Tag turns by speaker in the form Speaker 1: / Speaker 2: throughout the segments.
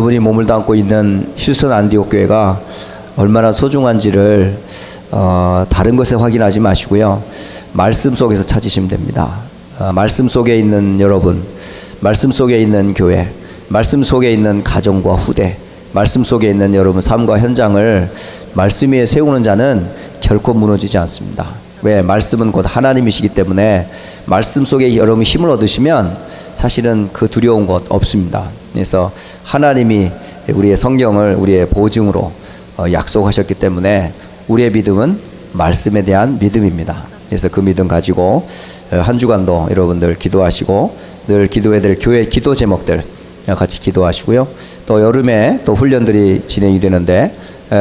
Speaker 1: 여러분이 몸을 담고 있는 휴스턴 안디옥 교회가 얼마나 소중한지를 다른 것에 확인하지 마시고요, 말씀 속에서 찾으시면 됩니다. 말씀 속에 있는 여러분, 말씀 속에 있는 교회, 말씀 속에 있는 가정과 후대, 말씀 속에 있는 여러분 삶과 현장을 말씀 위에 세우는 자는 결코 무너지지 않습니다. 왜? 말씀은 곧 하나님이시기 때문에 말씀 속에 여러분 힘을 얻으시면 사실은 그 두려운 것 없습니다. 그래서 하나님이 우리의 성경을 우리의 보증으로 약속하셨기 때문에 우리의 믿음은 말씀에 대한 믿음입니다. 그래서 그 믿음 가지고 한 주간도 여러분들 기도하시고, 늘 기도해야 될 교회 기도 제목들 같이 기도하시고요. 또 여름에 또 훈련들이 진행이 되는데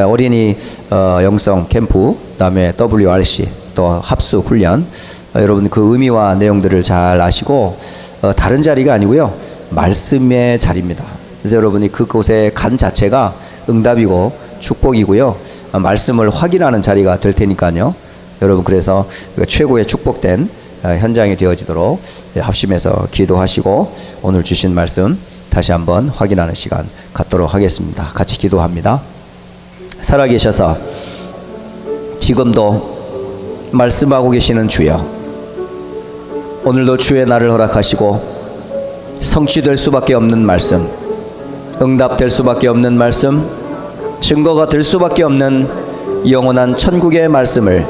Speaker 1: 어린이 영성 캠프, 그다음에 WRC, 또 합숙 훈련, 여러분 그 의미와 내용들을 잘 아시고 다른 자리가 아니고요, 말씀의 자리입니다. 그래서 여러분이 그곳에 간 자체가 응답이고 축복이고요, 말씀을 확인하는 자리가 될 테니까요. 여러분 그래서 최고의 축복된 현장이 되어지도록 합심해서 기도하시고 오늘 주신 말씀 다시 한번 확인하는 시간 갖도록 하겠습니다. 같이 기도합니다. 살아계셔서 지금도 말씀하고 계시는 주여, 오늘도 주의 날을 허락하시고 성취될 수밖에 없는 말씀, 응답될 수밖에 없는 말씀, 증거가 될 수밖에 없는 영원한 천국의 말씀을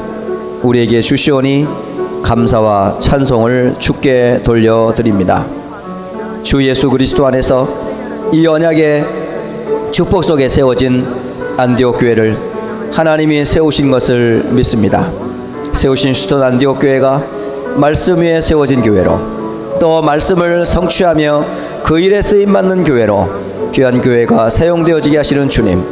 Speaker 1: 우리에게 주시오니 감사와 찬송을 주께 돌려드립니다. 주 예수 그리스도 안에서 이 언약의 축복 속에 세워진 안디옥 교회를 하나님이 세우신 것을 믿습니다. 세우신 휴스턴 안디옥 교회가 말씀 위에 세워진 교회로, 또 말씀을 성취하며 그 일에 쓰임받는 교회로 귀한 교회가 사용되어지게 하시는 주님,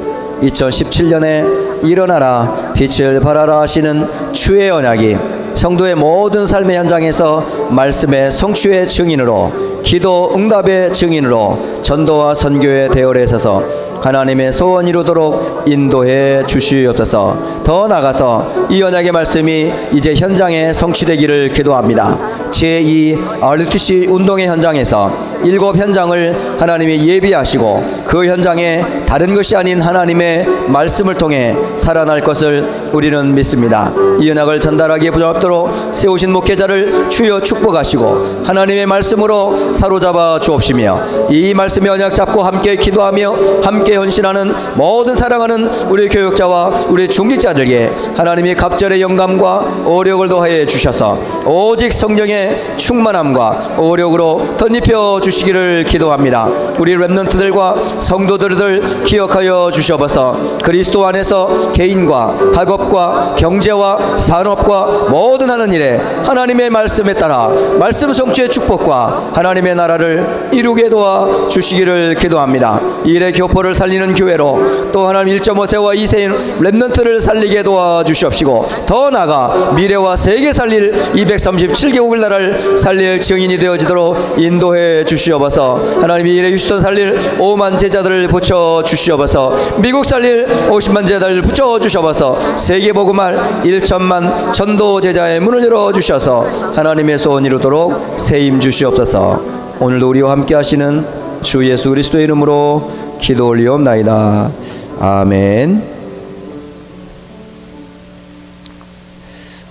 Speaker 1: 2017년에 일어나라 빛을 발하라 하시는 주의 언약이 성도의 모든 삶의 현장에서 말씀의 성취의 증인으로, 기도 응답의 증인으로, 전도와 선교의 대열에 서서 하나님의 소원 이루도록 인도해 주시옵소서. 더 나아가서 이 언약의 말씀이 이제 현장에 성취되기를 기도합니다. 제2 RUTC 운동의 현장에서 7 현장을 하나님이 예비하시고 그 현장에 다른 것이 아닌 하나님의 말씀을 통해 살아날 것을 우리는 믿습니다. 이 언약을 전달하기에 부족하도록 세우신 목회자를 주여 축복하시고 하나님의 말씀으로 사로잡아 주옵시며, 이 말씀의 언약 잡고 함께 기도하며 함께 헌신하는 모든 사랑하는 우리 교육자와 우리 중직자들에게 하나님의 갑절의 영감과 오력을 더하여 주셔서 오직 성령의 충만함과 오력으로 덧입혀 주시기를 기도합니다. 우리 렘넌트들과 성도들을 기억하여 주셔서 그리스도 안에서 개인과 학업과 경제와 산업과 모든 하는 일에 하나님의 말씀에 따라 말씀 성취의 축복과 하나님의 나라를 이루게 도와 주시기를 기도합니다. 이 일의 교포를 살리는 교회로, 또 하나님 1.5세와 2세인 렘넌트를 살리게 도와 주시옵시고, 더 나아가 미래와 세계 살릴 237개국을 나라를 살릴 증인이 되어지도록 인도해 주시옵소서. 하나님이 일의 휴스턴 살릴 5만 제자들을 붙여 주시옵소서. 미국 살릴 50만 제자들을 붙여 주시옵소서. 세계 복음할 1천만 전도 제자의 문을 열어 주셔서 하나님의 소원 이루도록 세임 주시옵소서. 오늘도 우리와 함께 하시는 주 예수 그리스도의 이름으로 기도 올리옵나이다. 아멘.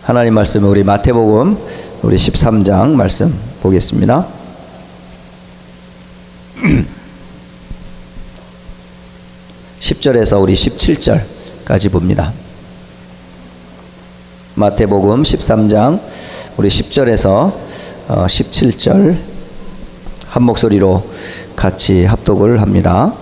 Speaker 1: 하나님 말씀은 우리 마태복음 우리 13장 말씀 보겠습니다. 10절에서 우리 17절까지 봅니다. 마태복음 13장 우리 10절에서 17절 한 목소리로 같이 합독을 합니다.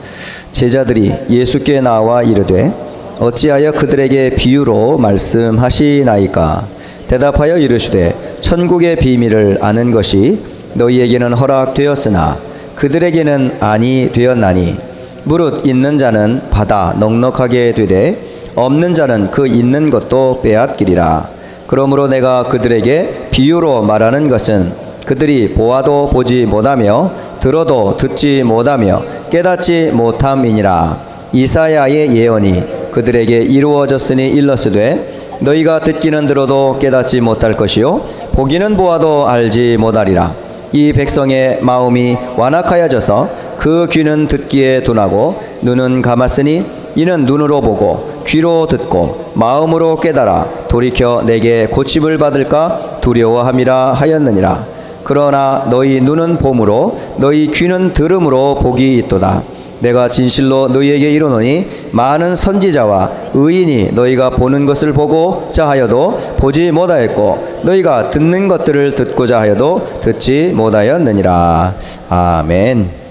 Speaker 1: 제자들이 예수께 나와 이르되 어찌하여 그들에게 비유로 말씀하시나이까? 대답하여 이르시되 천국의 비밀을 아는 것이 너희에게는 허락되었으나 그들에게는 아니 되었나니, 무릇 있는 자는 받아 넉넉하게 되되 없는 자는 그 있는 것도 빼앗기리라. 그러므로 내가 그들에게 비유로 말하는 것은 그들이 보아도 보지 못하며 들어도 듣지 못하며 깨닫지 못함이니라. 이사야의 예언이 그들에게 이루어졌으니 일렀으되 너희가 듣기는 들어도 깨닫지 못할 것이요 보기는 보아도 알지 못하리라. 이 백성의 마음이 완악하여져서 그 귀는 듣기에 둔하고 눈은 감았으니 이는 눈으로 보고 귀로 듣고 마음으로 깨달아 돌이켜 내게 고침을 받을까 두려워함이라 하였느니라. 그러나 너희 눈은 봄으로 너희 귀는 들음으로 복이 있도다. 내가 진실로 너희에게 이르노니 많은 선지자와 의인이 너희가 보는 것을 보고자 하여도 보지 못하였고 너희가 듣는 것들을 듣고자 하여도 듣지 못하였느니라. 아멘.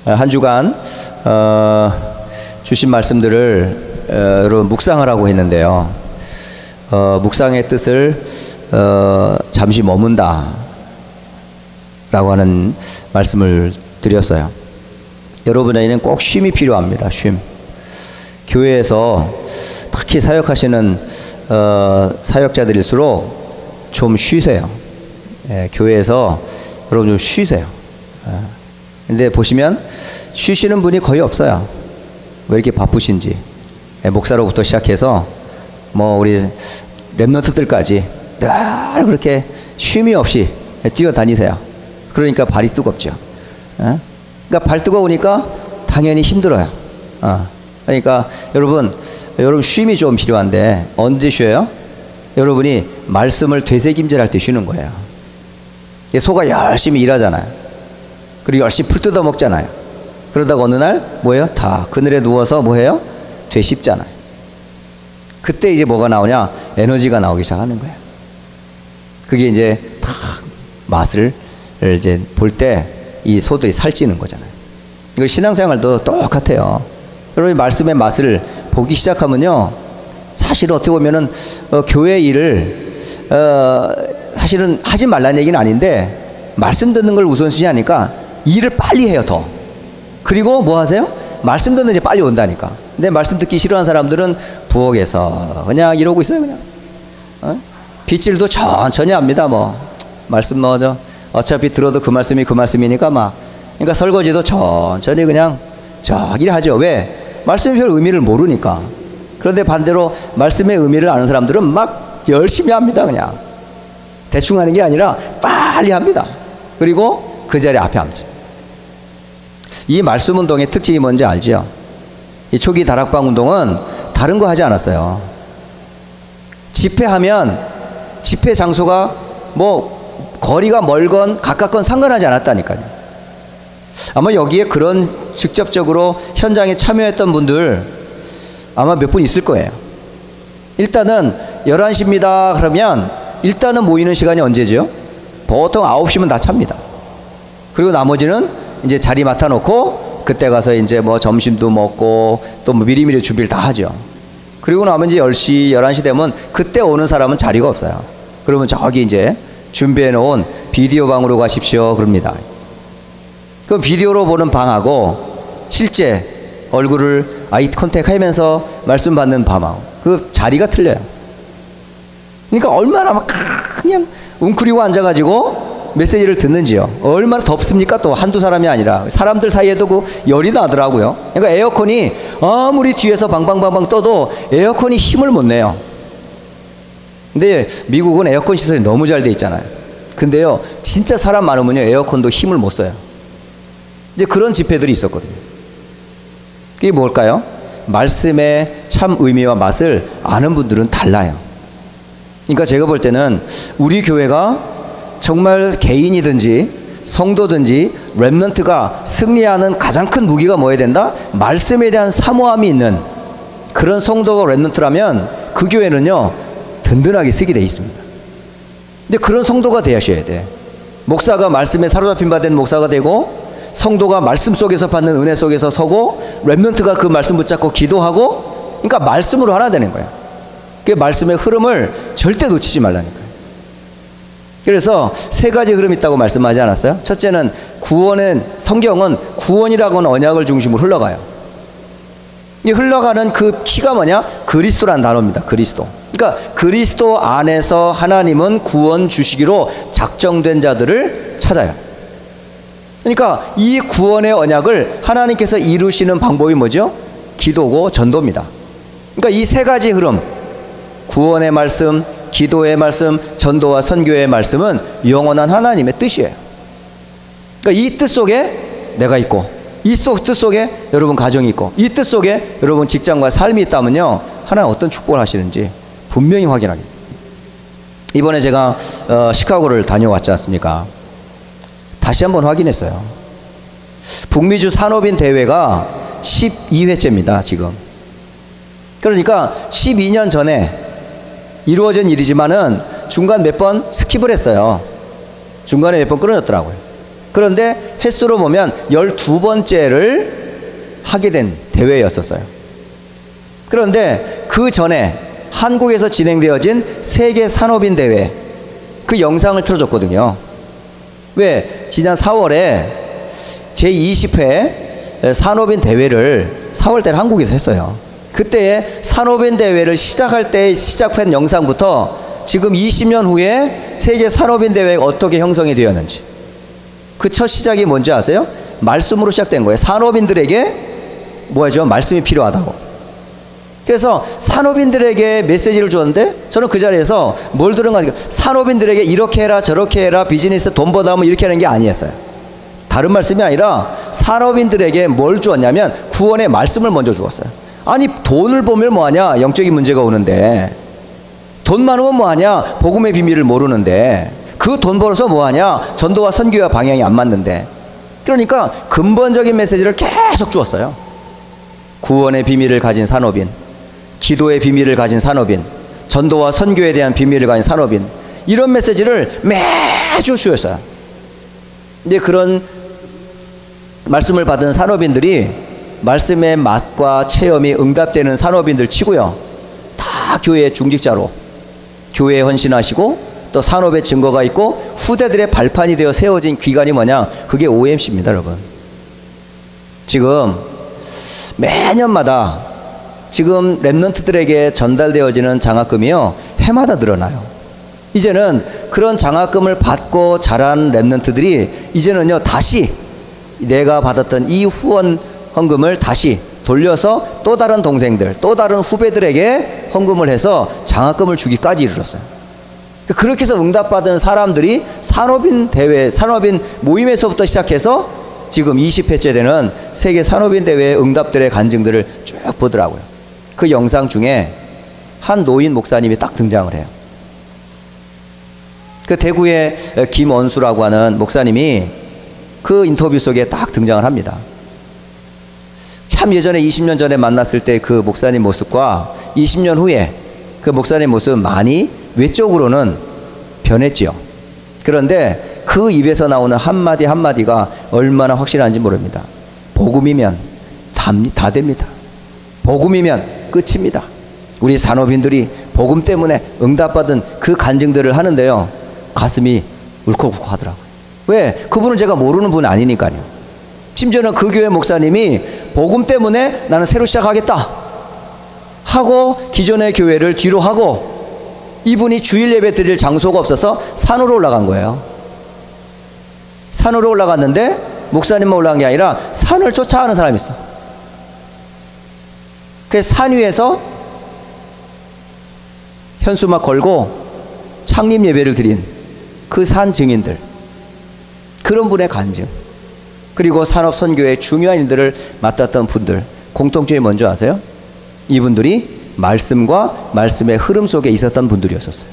Speaker 1: 한 주간 주신 말씀들을 여러분 묵상하라고 했는데요. 묵상의 뜻을 잠시 머문다 라고 하는 말씀을 드렸어요. 여러분에게는 꼭 쉼이 필요합니다. 쉼. 교회에서 특히 사역하시는 사역자들일수록 좀 쉬세요. 교회에서 여러분 좀 쉬세요. 근데 보시면 쉬시는 분이 거의 없어요. 왜 이렇게 바쁘신지. 목사로부터 시작해서 뭐 우리 랩런트들까지 늘 그렇게 쉼이 없이 뛰어다니세요. 그러니까 발이 뜨겁죠. 그러니까 발 뜨거우니까 당연히 힘들어요. 그러니까 여러분 쉼이 좀 필요한데 언제 쉬어요? 여러분이 말씀을 되새김질할 때 쉬는 거예요. 소가 열심히 일하잖아요. 그리고 열심히 풀 뜯어 먹잖아요. 그러다가 어느 날 뭐예요? 다 그늘에 누워서 뭐해요? 되씹잖아요. 그때 이제 뭐가 나오냐? 에너지가 나오기 시작하는 거예요. 그게 이제 다 맛을 이제 볼 때 이 소들이 살찌는 거잖아요. 이거 신앙생활도 똑같아요. 여러분이 말씀의 맛을 보기 시작하면요, 사실 어떻게 보면은 교회 일을 사실은 하지 말라는 얘기는 아닌데 말씀 듣는 걸 우선순위 하니까 일을 빨리 해요. 더. 그리고 뭐 하세요? 말씀 듣는 이제 빨리 온다니까. 근데 말씀 듣기 싫어하는 사람들은 부엌에서 그냥 이러고 있어요. 그냥 빗질도 천천히 합니다. 뭐 말씀 넣어줘. 어차피 들어도 그 말씀이 그 말씀이니까 막. 그러니까 설거지도 천천히 그냥 저기 하죠. 왜? 말씀의 별 의미를 모르니까. 그런데 반대로 말씀의 의미를 아는 사람들은 막 열심히 합니다. 그냥 대충 하는 게 아니라 빨리 합니다. 그리고 그 자리 앞에 앉죠. 이 말씀 운동의 특징이 뭔지 알죠? 이 초기 다락방 운동은 다른 거 하지 않았어요. 집회하면 집회 장소가 뭐 거리가 멀건 가깝건 상관하지 않았다니까요. 아마 여기에 그런 직접적으로 현장에 참여했던 분들 아마 몇 분 있을 거예요. 일단은 11시입니다 그러면 일단은 모이는 시간이 언제죠? 보통 9시면 다 찹니다. 그리고 나머지는 이제 자리 맡아놓고 그때 가서 이제 뭐 점심도 먹고 또 뭐 미리미리 준비를 다 하죠. 그리고 나면 이제 10시, 11시 되면 그때 오는 사람은 자리가 없어요. 그러면 저기 이제 준비해 놓은 비디오 방으로 가십시오 그럽니다. 그 비디오로 보는 방하고 실제 얼굴을 아이 컨택 하면서 말씀 받는 방하고 그 자리가 틀려요. 그러니까 얼마나 막 그냥 웅크리고 앉아가지고 메시지를 듣는지요. 얼마나 덥습니까? 또 한두 사람이 아니라 사람들 사이에도 그 열이 나더라고요. 그러니까 에어컨이 아무리 뒤에서 방방방방 떠도 에어컨이 힘을 못 내요. 근데 미국은 에어컨 시설이 너무 잘 돼 있잖아요. 근데요 진짜 사람 많으면요 에어컨도 힘을 못 써요. 이제 그런 집회들이 있었거든요. 그게 뭘까요? 말씀의 참 의미와 맛을 아는 분들은 달라요. 그러니까 제가 볼 때는 우리 교회가 정말 개인이든지 성도든지 렘넌트가 승리하는 가장 큰 무기가 뭐여야 된다? 말씀에 대한 사모함이 있는 그런 성도가 렘넌트라면 그 교회는요 든든하게 쓰게 돼 있습니다. 근데 그런 성도가 되셔야 돼. 목사가 말씀에 사로잡힌 바 된 목사가 되고 성도가 말씀 속에서 받는 은혜 속에서 서고 렘넌트가 그 말씀 붙잡고 기도하고, 그러니까 말씀으로 하나 되는 거예요. 그 말씀의 흐름을 절대 놓치지 말라니까요. 그래서 세 가지 흐름이 있다고 말씀하지 않았어요? 첫째는 구원은, 성경은 구원이라고 하는 언약을 중심으로 흘러가요. 이 흘러가는 그 키가 뭐냐? 그리스도라는 단어입니다. 그리스도. 그러니까 그리스도 안에서 하나님은 구원 주시기로 작정된 자들을 찾아요. 그러니까 이 구원의 언약을 하나님께서 이루시는 방법이 뭐죠? 기도고 전도입니다. 그러니까 이 세 가지 흐름, 구원의 말씀, 기도의 말씀, 전도와 선교의 말씀은 영원한 하나님의 뜻이에요. 그러니까 이 뜻 속에 내가 있고, 이 뜻 속에 여러분 가정이 있고, 이 뜻 속에 여러분 직장과 삶이 있다면요, 하나님 어떤 축복을 하시는지 분명히 확인하게. 이번에 제가 시카고를 다녀왔지 않습니까? 다시 한번 확인했어요. 북미주 산업인 대회가 12회째입니다 지금. 그러니까 12년 전에 이루어진 일이지만은 중간 몇 번 스킵을 했어요. 중간에 몇 번 끊어졌더라고요. 그런데 횟수로 보면 12번째를 하게 된 대회였었어요. 그런데 그 전에 한국에서 진행되어진 세계 산업인 대회, 그 영상을 틀어줬거든요. 왜? 지난 4월에 제20회 산업인 대회를 4월달에 한국에서 했어요. 그때의 산업인 대회를 시작할 때 시작한 영상부터 지금 20년 후에 세계 산업인 대회가 어떻게 형성이 되었는지, 그 첫 시작이 뭔지 아세요? 말씀으로 시작된 거예요. 산업인들에게 뭐죠? 말씀이 필요하다고. 그래서 산업인들에게 메시지를 주었는데, 저는 그 자리에서 뭘 들은가 하니까 산업인들에게 이렇게 해라 저렇게 해라, 비즈니스 돈 벌다 하면 이렇게 하는 게 아니었어요. 다른 말씀이 아니라 산업인들에게 뭘 주었냐면 구원의 말씀을 먼저 주었어요. 아니, 돈을 보면 뭐하냐, 영적인 문제가 오는데, 돈 많으면 뭐하냐, 복음의 비밀을 모르는데, 그 돈 벌어서 뭐하냐, 전도와 선교와 방향이 안 맞는데. 그러니까 근본적인 메시지를 계속 주었어요. 구원의 비밀을 가진 산업인, 기도의 비밀을 가진 산업인, 전도와 선교에 대한 비밀을 가진 산업인, 이런 메시지를 매주 주었어요. 근데 그런 말씀을 받은 산업인들이 말씀의 맛과 체험이 응답되는 산업인들 치고요, 다 교회의 중직자로 교회에 헌신하시고 또 산업의 증거가 있고 후대들의 발판이 되어 세워진 기관이 뭐냐, 그게 OMC입니다 여러분. 지금 매년마다 지금 랩런트들에게 전달되어지는 장학금이요, 해마다 늘어나요. 이제는 그런 장학금을 받고 자란 랩런트들이 이제는요, 다시 내가 받았던 이 후원 헌금을 다시 돌려서 또 다른 동생들, 또 다른 후배들에게 헌금을 해서 장학금을 주기까지 이르렀어요. 그렇게 해서 응답받은 사람들이 산업인 대회, 산업인 모임에서부터 시작해서 지금 20회째 되는 세계 산업인 대회의 응답들의 간증들을 쭉 보더라고요. 그 영상 중에 한 노인 목사님이 딱 등장을 해요. 그 대구의 김원수라고 하는 목사님이 그 인터뷰 속에 딱 등장을 합니다. 참 예전에 20년 전에 만났을 때 그 목사님 모습과 20년 후에 그 목사님 모습은 많이 외적으로는 변했지요. 그런데 그 입에서 나오는 한마디 한마디가 얼마나 확실한지 모릅니다. 복음이면 다 됩니다. 복음이면 끝입니다. 우리 산업인들이 복음 때문에 응답받은 그 간증들을 하는데요, 가슴이 울컥울컥 하더라고요. 왜? 그분은 제가 모르는 분 아니니까요. 심지어는 그 교회 목사님이 복음 때문에 나는 새로 시작하겠다 하고 기존의 교회를 뒤로 하고, 이분이 주일 예배 드릴 장소가 없어서 산으로 올라간 거예요. 산으로 올라갔는데 목사님만 올라간 게 아니라 산을 쫓아가는 사람이 있어. 그래서 산 위에서 현수막 걸고 창립 예배를 드린 그 산 증인들, 그런 분의 간증, 그리고 산업 선교의 중요한 일들을 맡았던 분들, 공통점이 뭔지 아세요? 이분들이 말씀과 말씀의 흐름 속에 있었던 분들이었어요.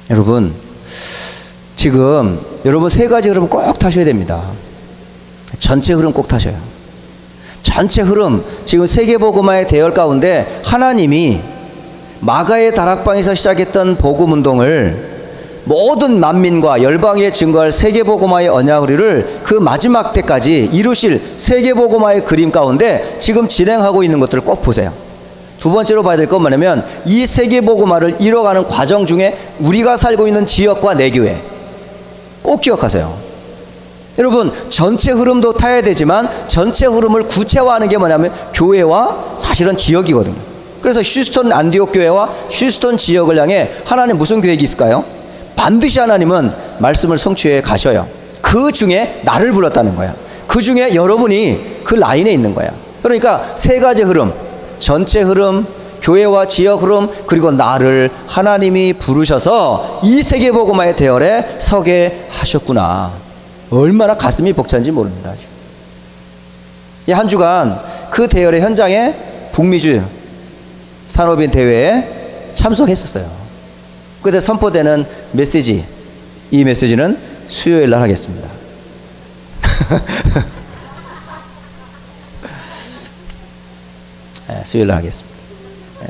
Speaker 1: 여러분, 지금 여러분 세 가지 흐름 꼭 타셔야 됩니다. 전체 흐름 꼭 타셔요. 전체 흐름, 지금 세계복음화의 대열 가운데 하나님이 마가의 다락방에서 시작했던 복음운동을 모든 만민과 열방에 증거할 세계복음화의 언약을 그 마지막 때까지 이루실 세계복음화의 그림 가운데 지금 진행하고 있는 것들을 꼭 보세요. 두 번째로 봐야 될 건 뭐냐면, 이 세계복음화를 이뤄가는 과정 중에 우리가 살고 있는 지역과 내 교회 꼭 기억하세요. 여러분, 전체 흐름도 타야 되지만 전체 흐름을 구체화하는 게 뭐냐면 교회와 사실은 지역이거든요. 그래서 휴스턴 안디옥 교회와 휴스턴 지역을 향해 하나님 무슨 계획이 있을까요? 반드시 하나님은 말씀을 성취해 가셔요. 그 중에 나를 불렀다는 거야. 그 중에 여러분이 그 라인에 있는 거야. 그러니까 세 가지 흐름, 전체 흐름, 교회와 지역 흐름, 그리고 나를 하나님이 부르셔서 이 세계복음화의 대열에 서게 하셨구나. 얼마나 가슴이 벅찬지 모릅니다. 이 한 주간 그 대열의 현장에 북미주 산업인 대회에 참석했었어요. 그때 선포되는 메시지, 이 메시지는 수요일 날 하겠습니다. 네, 수요일 날 하겠습니다. 네,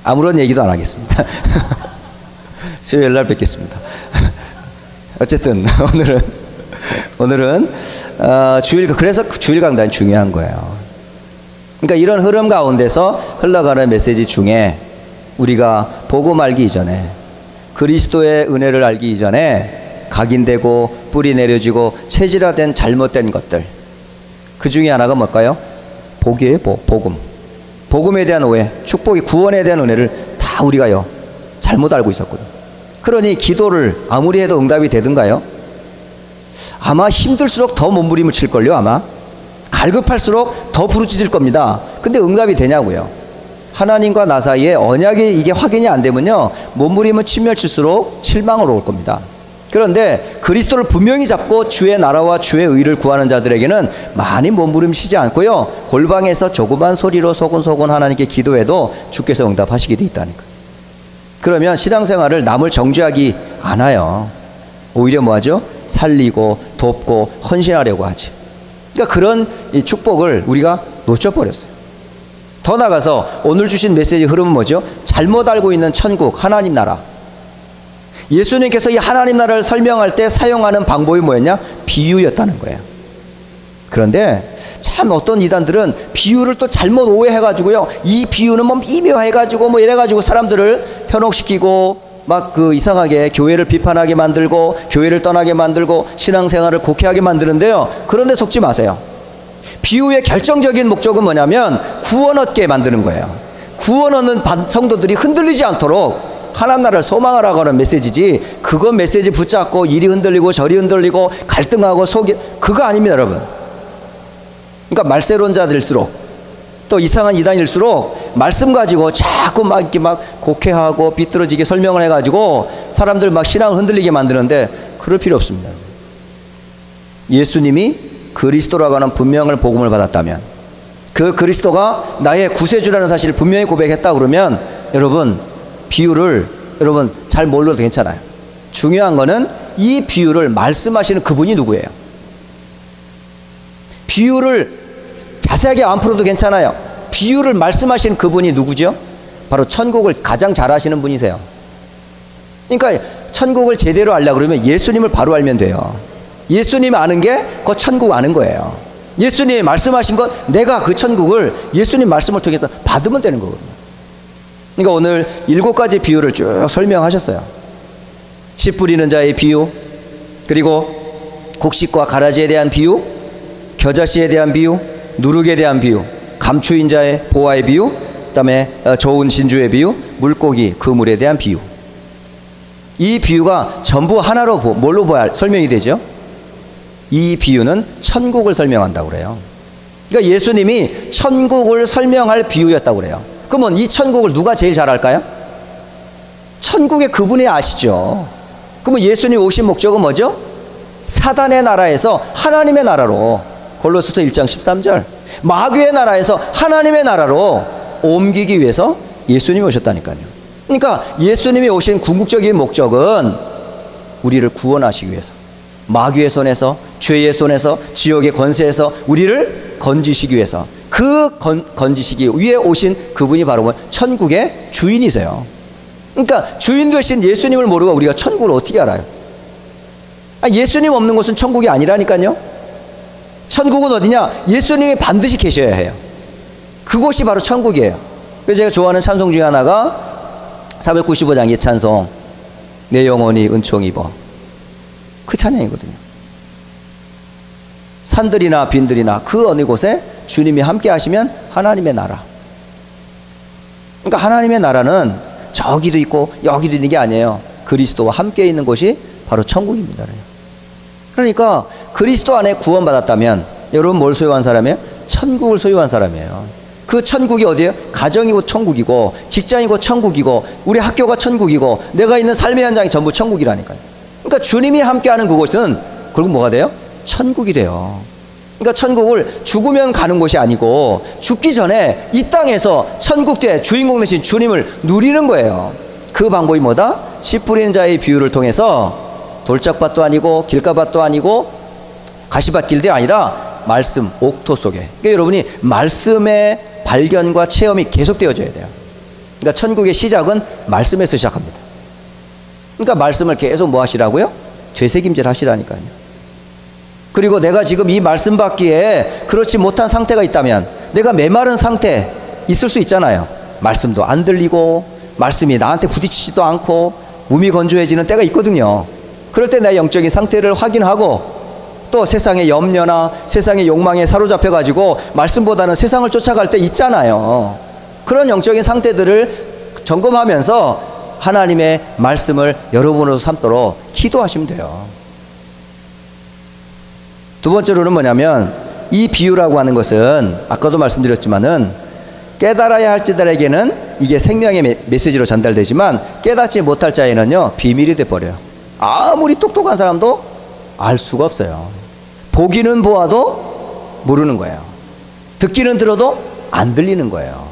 Speaker 1: 아무런 얘기도 안 하겠습니다. 수요일 날 뵙겠습니다. 어쨌든 오늘은 주일, 그래서 주일 강단이 중요한 거예요. 그러니까 이런 흐름 가운데서 흘러가는 메시지 중에 우리가 복음 알기 이전에, 그리스도의 은혜를 알기 이전에 각인되고 뿌리 내려지고 체질화된 잘못된 것들, 그 중에 하나가 뭘까요? 복이에요. 복음. 복음에 대한 오해, 축복이, 구원에 대한 은혜를 다 우리가요 잘못 알고 있었거든요. 그러니 기도를 아무리 해도 응답이 되든가요? 아마 힘들수록 더 몸부림을 칠걸요. 아마 갈급할수록 더 부르짖을 겁니다. 근데 응답이 되냐고요. 하나님과 나 사이에 언약이 이게 확인이 안 되면요, 몸부림을 치면 칠수록 실망으로 올 겁니다. 그런데 그리스도를 분명히 잡고 주의 나라와 주의 의를 구하는 자들에게는 많이 몸부림치지 않고요, 골방에서 조그만 소리로 소곤소곤 하나님께 기도해도 주께서 응답하시게 돼 있다니까요. 그러면 신앙생활을 남을 정죄하기 않아요. 오히려 뭐하죠? 살리고 돕고 헌신하려고 하지. 그러니까 그런 이 축복을 우리가 놓쳐버렸어요. 더 나아가서 오늘 주신 메시지 흐름은 뭐죠? 잘못 알고 있는 천국, 하나님 나라. 예수님께서 이 하나님 나라를 설명할 때 사용하는 방법이 뭐였냐? 비유였다는 거예요. 그런데 참 어떤 이단들은 비유를 또 잘못 오해해가지고요, 이 비유는 뭐 미묘해가지고 뭐 이래가지고 사람들을 편혹시키고 막 그 이상하게 교회를 비판하게 만들고 교회를 떠나게 만들고 신앙생활을 곡해하게 만드는데요, 그런데 속지 마세요. 비유의 결정적인 목적은 뭐냐면 구원 얻게 만드는 거예요. 구원 얻는 성도들이 흔들리지 않도록 하나님 나라를 소망하라고 하는 메시지지, 그거 메시지 붙잡고 이리 흔들리고 저리 흔들리고 갈등하고 속이, 그거 아닙니다, 여러분. 그러니까 말세론자들일수록 또 이상한 이단일수록 말씀 가지고 자꾸 막 이렇게 막 곡해하고 비뚤어지게 설명을 해가지고 사람들 막 신앙을 흔들리게 만드는데 그럴 필요 없습니다. 예수님이 그리스도라고 하는 분명한 복음을 받았다면, 그 그리스도가 나의 구세주라는 사실을 분명히 고백했다 그러면 여러분 비유를 여러분 잘 몰라도 괜찮아요. 중요한 거는 이 비유를 말씀하시는 그분이 누구예요. 비유를 자세하게 안 풀어도 괜찮아요. 비유를 말씀하시는 그분이 누구죠? 바로 천국을 가장 잘 아시는 분이세요. 그러니까 천국을 제대로 알려고 그러면 예수님을 바로 알면 돼요. 예수님 아는 게 그 천국 아는 거예요. 예수님이 말씀하신 것, 내가 그 천국을 예수님 말씀을 통해서 받으면 되는 거거든요. 그러니까 오늘 7가지 비유를 쭉 설명하셨어요. 씨 뿌리는 자의 비유, 그리고 곡식과 가라지에 대한 비유, 겨자씨에 대한 비유, 누룩에 대한 비유, 감추인 자의 보화의 비유, 그 다음에 좋은 진주의 비유, 물고기, 그물에 대한 비유. 이 비유가 전부 하나로 뭘로 설명이 되죠? 이 비유는 천국을 설명한다고 그래요. 그러니까 예수님이 천국을 설명할 비유였다고 그래요. 그러면 이 천국을 누가 제일 잘 알까요? 천국의 그분이 아시죠. 그러면 예수님 오신 목적은 뭐죠? 사단의 나라에서 하나님의 나라로, 골로새서 1장 13절, 마귀의 나라에서 하나님의 나라로 옮기기 위해서 예수님이 오셨다니까요. 그러니까 예수님이 오신 궁극적인 목적은 우리를 구원하시기 위해서, 마귀의 손에서, 죄의 손에서, 지옥의 권세에서 우리를 건지시기 위해서, 그 건지시기 위해 오신 그분이 바로 뭐 천국의 주인이세요. 그러니까 주인 되신 예수님을 모르고 우리가 천국을 어떻게 알아요? 예수님 없는 곳은 천국이 아니라니까요. 천국은 어디냐? 예수님이 반드시 계셔야 해요. 그곳이 바로 천국이에요. 그래서 제가 좋아하는 찬송 중에 하나가 495장 예찬송, 내 영혼이 은총 입어, 그 찬양이거든요. 산들이나 빈들이나 그 어느 곳에 주님이 함께 하시면 하나님의 나라. 그러니까 하나님의 나라는 저기도 있고 여기도 있는 게 아니에요. 그리스도와 함께 있는 곳이 바로 천국입니다. 그러니까 그리스도 안에 구원받았다면 여러분 뭘 소유한 사람이에요? 천국을 소유한 사람이에요. 그 천국이 어디예요? 가정이고 천국이고, 직장이고 천국이고, 우리 학교가 천국이고, 내가 있는 삶의 현장이 전부 천국이라니까요. 그러니까 주님이 함께하는 그곳은 결국 뭐가 돼요? 천국이 돼요. 그러니까 천국을 죽으면 가는 곳이 아니고 죽기 전에 이 땅에서 천국 때 주인공 되신 주님을 누리는 거예요. 그 방법이 뭐다? 씨 뿌리는 자의 비유를 통해서 돌짝밭도 아니고 길가밭도 아니고 가시밭길도 아니라 말씀, 옥토 속에. 그러니까 여러분이 말씀의 발견과 체험이 계속되어져야 돼요. 그러니까 천국의 시작은 말씀에서 시작합니다. 그러니까 말씀을 계속 뭐 하시라고요? 되새김질 하시라니까요. 그리고 내가 지금 이 말씀 받기에 그렇지 못한 상태가 있다면, 내가 메마른 상태 있을 수 있잖아요. 말씀도 안 들리고 말씀이 나한테 부딪히지도 않고 몸이 건조해지는 때가 있거든요. 그럴 때 내 영적인 상태를 확인하고, 또 세상의 염려나 세상의 욕망에 사로잡혀 가지고 말씀보다는 세상을 쫓아갈 때 있잖아요. 그런 영적인 상태들을 점검하면서 하나님의 말씀을 여러분으로 삼도록 기도하시면 돼요. 두 번째로는 뭐냐면, 이 비유라고 하는 것은 아까도 말씀드렸지만은 깨달아야 할 자들에게는 이게 생명의 메시지로 전달되지만 깨닫지 못할 자에는요 비밀이 돼버려요. 아무리 똑똑한 사람도 알 수가 없어요. 보기는 보아도 모르는 거예요. 듣기는 들어도 안 들리는 거예요.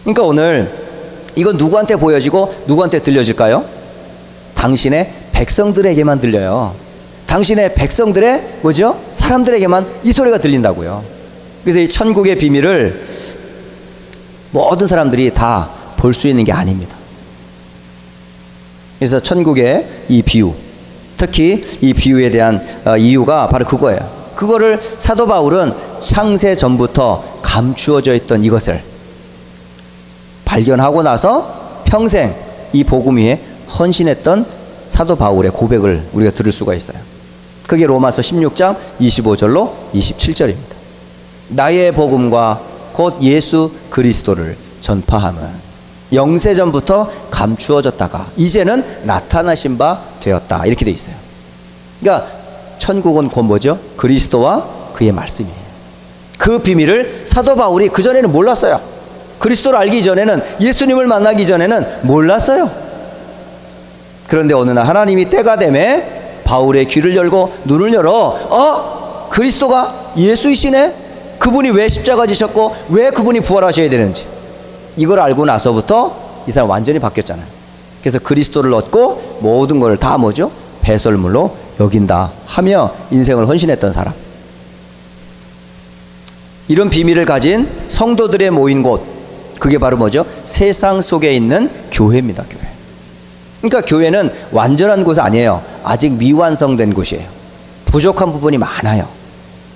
Speaker 1: 그러니까 오늘 이건 누구한테 보여지고 누구한테 들려질까요? 당신의 백성들에게만 들려요. 당신의 백성들의 뭐죠? 사람들에게만 이 소리가 들린다고요. 그래서 이 천국의 비밀을 모든 사람들이 다 볼 수 있는 게 아닙니다. 그래서 천국의 이 비유, 특히 이 비유에 대한 이유가 바로 그거예요. 그거를 사도 바울은 창세 전부터 감추어져 있던 이것을 발견하고 나서 평생 이 복음 위에 헌신했던 사도 바울의 고백을 우리가 들을 수가 있어요. 그게 로마서 16장 25절로 27절입니다. 나의 복음과 곧 예수 그리스도를 전파함은 영세전부터 감추어졌다가 이제는 나타나신 바 되었다. 이렇게 돼 있어요. 그러니까 천국은 곧 뭐죠? 그리스도와 그의 말씀이에요. 그 비밀을 사도 바울이 그전에는 몰랐어요. 그리스도를 알기 전에는, 예수님을 만나기 전에는 몰랐어요. 그런데 어느 날 하나님이 때가 되매 바울의 귀를 열고 눈을 열어, 그리스도가 예수이시네? 그분이 왜 십자가 지셨고 왜 그분이 부활하셔야 되는지 이걸 알고 나서부터 이 사람 완전히 바뀌었잖아요. 그래서 그리스도를 얻고 모든 걸 다 뭐죠? 배설물로 여긴다 하며 인생을 헌신했던 사람. 이런 비밀을 가진 성도들의 모인 곳, 그게 바로 뭐죠? 세상 속에 있는 교회입니다. 교회. 그러니까 교회는 완전한 곳이 아니에요. 아직 미완성된 곳이에요. 부족한 부분이 많아요.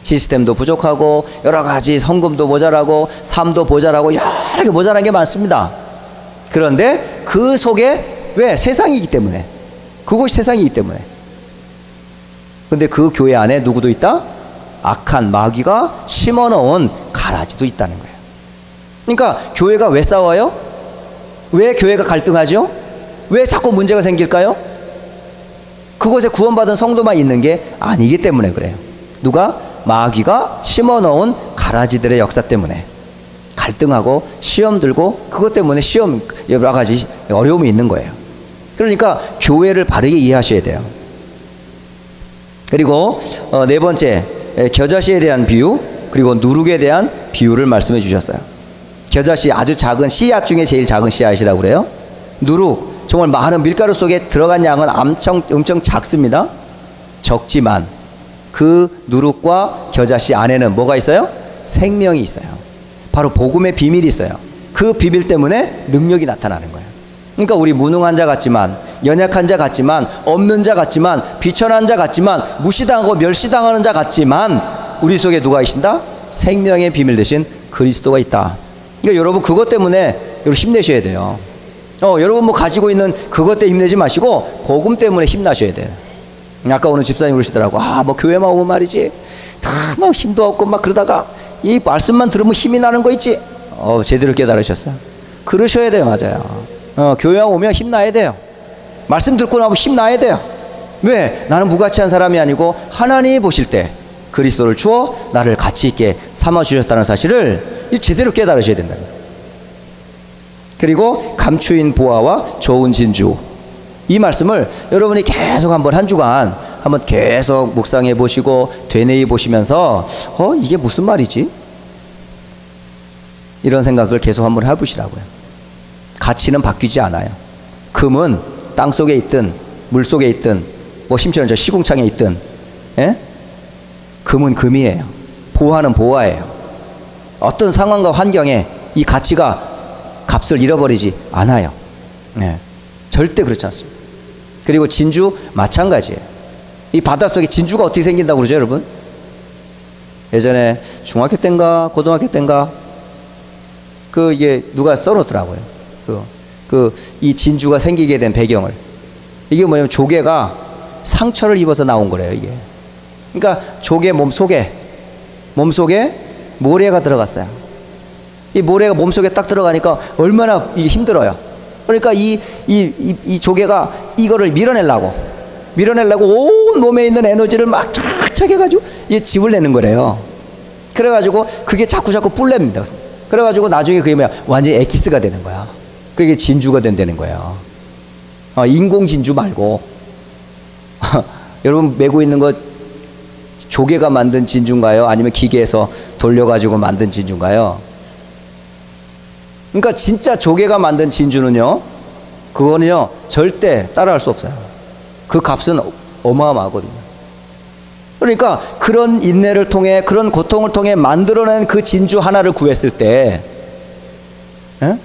Speaker 1: 시스템도 부족하고 여러 가지 헌금도 모자라고 삶도 모자라고 여러 개 모자란 게 많습니다. 그런데 그 속에 왜? 세상이기 때문에. 그곳이 세상이기 때문에. 근데 그 교회 안에 누구도 있다? 악한 마귀가 심어놓은 가라지도 있다는 거예요. 그러니까 교회가 왜 싸워요? 왜 교회가 갈등하죠? 왜 자꾸 문제가 생길까요? 그곳에 구원받은 성도만 있는 게 아니기 때문에 그래요. 누가? 마귀가 심어놓은 가라지들의 역사 때문에 갈등하고 시험 들고 그것 때문에 시험 여러 가지 어려움이 있는 거예요. 그러니까 교회를 바르게 이해하셔야 돼요. 그리고 네 번째, 겨자씨에 대한 비유, 그리고 누룩에 대한 비유를 말씀해 주셨어요. 겨자씨, 아주 작은 씨앗 중에 제일 작은 씨앗이라고 그래요. 누룩, 정말 많은 밀가루 속에 들어간 양은 엄청 작습니다. 적지만 그 누룩과 겨자씨 안에는 뭐가 있어요? 생명이 있어요. 바로 복음의 비밀이 있어요. 그 비밀 때문에 능력이 나타나는 거예요. 그러니까 우리 무능한 자 같지만, 연약한 자 같지만, 없는 자 같지만, 비천한 자 같지만, 무시당하고 멸시당하는 자 같지만 우리 속에 누가 계신다? 생명의 비밀 대신 그리스도가 있다. 그러니까 여러분 그것 때문에 여러분 힘내셔야 돼요. 여러분 뭐 가지고 있는 그것 때문에 힘내지 마시고 복음 때문에 힘나셔야 돼요. 아까 오늘 집사님 그러시더라고. 뭐 교회만 오면 말이지 다 막 힘도 없고 막 그러다가 이 말씀만 들으면 힘이 나는 거 있지. 제대로 깨달으셨어요. 그러셔야 돼요. 맞아요. 교회 오면 힘나야 돼요. 말씀 듣고 나면 힘나야 돼요. 왜? 나는 무가치한 사람이 아니고 하나님이 보실 때 그리스도를 주어 나를 가치 있게 삼아주셨다는 사실을 제대로 깨달으셔야 된다. 그리고 감추인 보화와 좋은 진주, 이 말씀을 여러분이 계속 한번 한 주간 한번 계속 묵상해 보시고 되뇌이 보시면서 이게 무슨 말이지? 이런 생각을 계속 한번 해보시라고요. 가치는 바뀌지 않아요. 금은 땅 속에 있든 물 속에 있든 뭐 심지어는 저 시궁창에 있든, 예? 금은 금이에요. 보화는 보화예요. 어떤 상황과 환경에 이 가치가 값을 잃어버리지 않아요. 예. 절대 그렇지 않습니다. 그리고 진주 마찬가지예요. 이 바닷속에 진주가 어떻게 생긴다고 그러죠, 여러분? 예전에 중학교 때인가 고등학교 때인가 이게 누가 써놓더라고요. 이 진주가 생기게 된 배경을. 이게 뭐냐면 조개가 상처를 입어서 나온 거래요, 이게. 그러니까 조개 몸속에 모래가 들어갔어요. 이 모래가 몸속에 딱 들어가니까 얼마나 힘들어요. 그러니까 이 조개가 이거를 밀어내려고 온 몸에 있는 에너지를 막 착착 해가지고 이 즙을 내는 거래요. 그래가지고 그게 자꾸 뿔냅니다. 그래가지고 나중에 그게 뭐야, 완전히 엑기스가 되는 거야. 그게 진주가 된다는 거예요. 인공 진주 말고 여러분 메고 있는 거 조개가 만든 진주인가요? 아니면 기계에서 돌려가지고 만든 진주인가요? 그러니까 진짜 조개가 만든 진주는요, 그거는요 절대 따라할 수 없어요. 그 값은 어마어마하거든요. 그러니까 그런 인내를 통해, 그런 고통을 통해 만들어낸 그 진주 하나를 구했을 때, 에?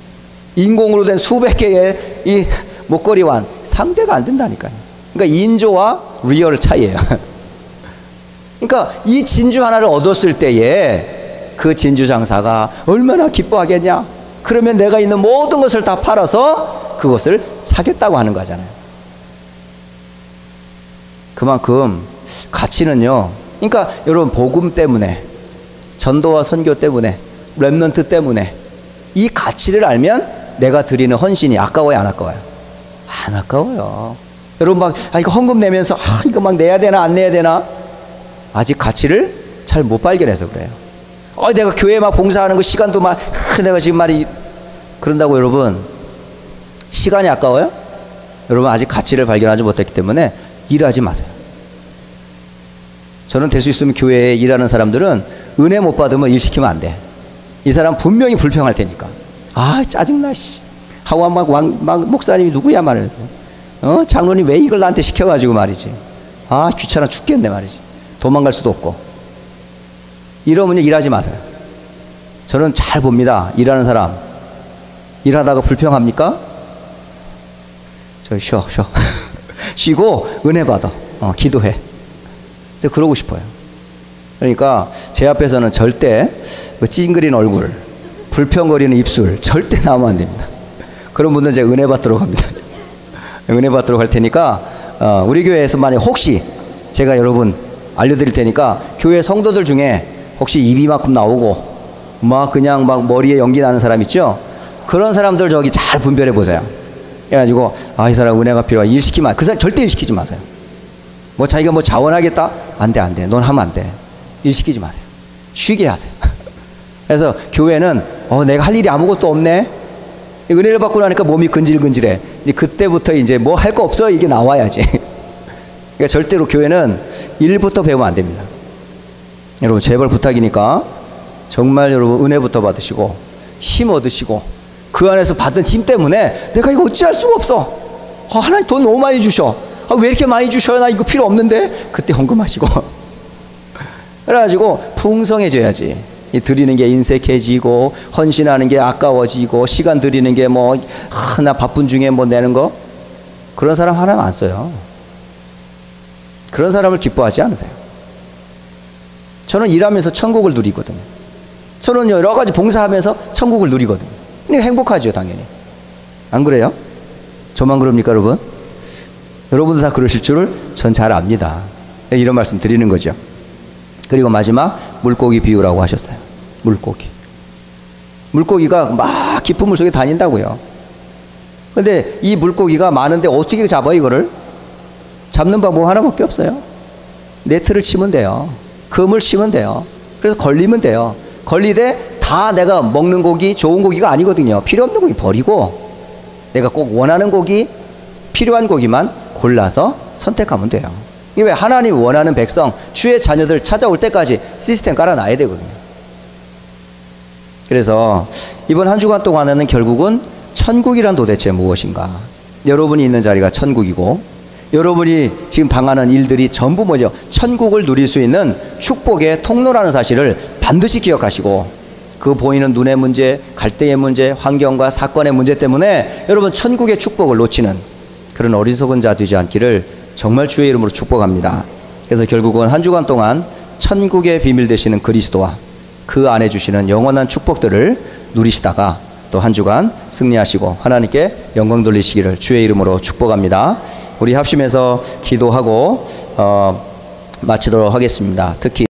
Speaker 1: 인공으로 된 수백 개의 이 목걸이와 상대가 안 된다니까요. 그러니까 인조와 리얼 차이예요. 그러니까 이 진주 하나를 얻었을 때에 그 진주 장사가 얼마나 기뻐하겠냐. 그러면 내가 있는 모든 것을 다 팔아서 그것을 사겠다고 하는 거잖아요. 그만큼 가치는요, 그러니까 여러분 복음 때문에, 전도와 선교 때문에, 렘넌트 때문에 이 가치를 알면 내가 드리는 헌신이 아까워요, 안 아까워요? 안 아까워요. 여러분 막 이거 헌금 내면서 이거 막 내야 되나 안 내야 되나, 아직 가치를 잘 못 발견해서 그래요. 내가 교회 막 봉사하는 거 시간도 막 내가 지금 그런다고 여러분 시간이 아까워요? 여러분 아직 가치를 발견하지 못했기 때문에 일하지 마세요. 저는 될 수 있으면 교회에 일하는 사람들은 은혜 못 받으면 일 시키면 안 돼. 이 사람 분명히 불평할 테니까. 짜증나 하고 막 목사님이 누구야 말해서 장로님 왜 이걸 나한테 시켜가지고 말이지. 귀찮아 죽겠네 말이지. 도망갈 수도 없고. 이러면 일하지 마세요. 저는 잘 봅니다. 일하는 사람 일하다가 불평합니까? 쉬어 쉬고 은혜 받아. 기도해. 그러고 싶어요. 그러니까 제 앞에서는 절대 찡그린 얼굴, 불평거리는 입술 절대 나오면 안 됩니다. 그런 분들은 제가 은혜 받도록 합니다. 은혜 받도록 할 테니까 우리 교회에서 만약 혹시 제가 여러분 알려드릴 테니까 교회 성도들 중에 혹시 입이 만큼 나오고 그냥 머리에 연기 나는 사람 있죠? 그런 사람들 저기 잘 분별해 보세요. 그래가지고 이 사람 은혜가 필요해. 일 시키면 그 사람 절대 일 시키지 마세요. 자기가 자원하겠다? 안 돼. 넌 하면 안 돼. 일 시키지 마세요. 쉬게 하세요. 그래서 교회는 내가 할 일이 아무것도 없네. 은혜를 받고 나니까 몸이 근질근질해. 그때부터 이제 뭐 할 거 없어 이게 나와야지. 그러니까 절대로 교회는 일부터 배우면 안 됩니다. 여러분 제발 부탁이니까 정말 여러분 은혜부터 받으시고 힘 얻으시고 그 안에서 받은 힘 때문에 내가 이거 어찌할 수가 없어. 하나님 돈 너무 많이 주셔. 왜 이렇게 많이 주셔요? 나 이거 필요 없는데. 그때 헌금하시고 그래가지고 풍성해져야지. 드리는 게 인색해지고 헌신하는 게 아까워지고 시간 드리는 게 나 바쁜 중에 내는 거, 그런 사람 하나님 안 써요. 그런 사람을 기뻐하지 않으세요. 저는 일하면서 천국을 누리거든요. 저는 여러 가지 봉사하면서 천국을 누리거든요. 그러니까 행복하죠, 당연히. 안 그래요? 저만 그럽니까, 여러분? 여러분도 다 그러실 줄을 전 잘 압니다. 이런 말씀 드리는 거죠. 그리고 마지막 물고기 비유라고 하셨어요. 물고기가 막 깊은 물속에 다닌다고요. 근데 이 물고기가 많은데 어떻게 잡아요, 이거를? 잡는 방법 하나밖에 없어요. 네트를 치면 돼요. 금을 치면 돼요. 그래서 걸리면 돼요. 걸리되 다 내가 먹는 고기 좋은 고기가 아니거든요. 필요 없는 고기 버리고 내가 꼭 원하는 고기, 필요한 고기만 골라서 선택하면 돼요. 이게 왜 하나님 원하는 백성, 주의 자녀들 찾아올 때까지 시스템 깔아놔야 되거든요. 그래서 이번 한 주간 동안에는 결국은 천국이란 도대체 무엇인가? 여러분이 있는 자리가 천국이고 여러분이 지금 당하는 일들이 전부 뭐죠? 천국을 누릴 수 있는 축복의 통로라는 사실을 반드시 기억하시고 그 보이는 눈의 문제, 갈대의 문제, 환경과 사건의 문제 때문에 여러분 천국의 축복을 놓치는 그런 어리석은 자 되지 않기를 정말 주의 이름으로 축복합니다. 그래서 결국은 한 주간 동안 천국의 비밀 되시는 그리스도와 그 안에 주시는 영원한 축복들을 누리시다가 또 한 주간 승리하시고 하나님께 영광 돌리시기를 주의 이름으로 축복합니다. 우리 합심해서 기도하고 마치도록 하겠습니다. 특히